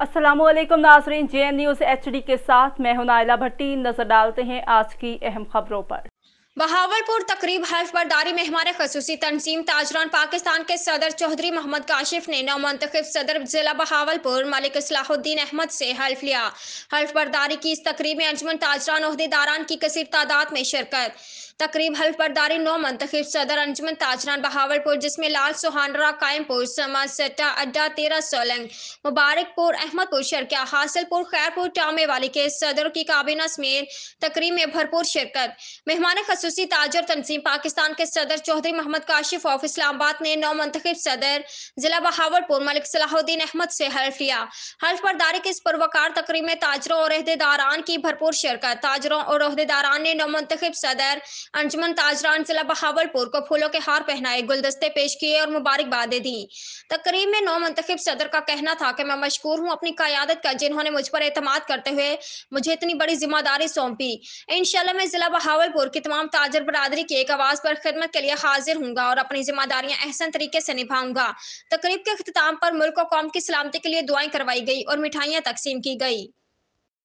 अस्सलाम वालेकुम नाज़रीन, JN न्यूज़ HD के साथ मैं हूं नाइला भट्टी। नजर डालते हैं आज की अहम खबरों पर। बहावलपुर तकरीब हल्फ बरदारी मेहमान खसूसी तंजीम ताजरान पाकिस्तान के सदर चौधरी मोहम्मद काशिफ ने नौमंतखब सदर जिला बहावलपुर मलिक इस्लाहुद्दीन अहमद से हल्फ लिया। हल्फ बरदारी की इस तकरीब में अंजुमन ताजरान ओहदेदारान की कसीर तादाद में शिरकत। तकरीब हल्फ बरदारी नौ मंतखब सदर अंजुमन ताजरान बहावलपुर, जिसमें लाल सुहानरा कायमपुर समाज सट्टा अड्डा 13 सोलंग मुबारकपुर अहमदपुर शर्किया हासिलपुर खैरपुर टामे वाली के सदर की काबीना समेत तकरीब में भरपूर शिरकत। मेहमान खसूसी ताजर तंजीम पाकिस्तान के सदर चौधरी मोहम्मद काशिफ ऑफ इस्लामाबाद ने नौ मंतखब सदर जिला बहावलपुर मलिक सलाहुद्दीन अहमद से हल्फ लिया। हल्फ बरदारी की इस पुरवकार तकरीब में ताजरों और अहदेदारान की भरपूर शिरकत। ताजरों और अहदेदारान ने नौ मंतखब सदर अंजुमन ताजरान जिला बहावलपुर को फूलों के हार पहनाए, गुलदस्ते पेश किए और मुबारकबादें दी। तकरीब में नौ मंतखब सदर का कहना था कि मैं मशकूर हूँ अपनी क़यादत का, जिन्होंने मुझ पर एतमाद करते हुए मुझे इतनी बड़ी जिम्मेदारी सौंपी। इंशाल्लाह मैं जिला बहावलपुर की तमाम ताजर बरादरी की एक आवाज़ पर खिदमत के लिए हाजिर हूँगा और अपनी जिम्मेदारियां अहसन तरीके से निभाऊंगा। तकरीब के अख्तिताम पर मुल्क और कौम की सलामती के लिए दुआएं करवाई गई और मिठाइयां तकसीम की गई।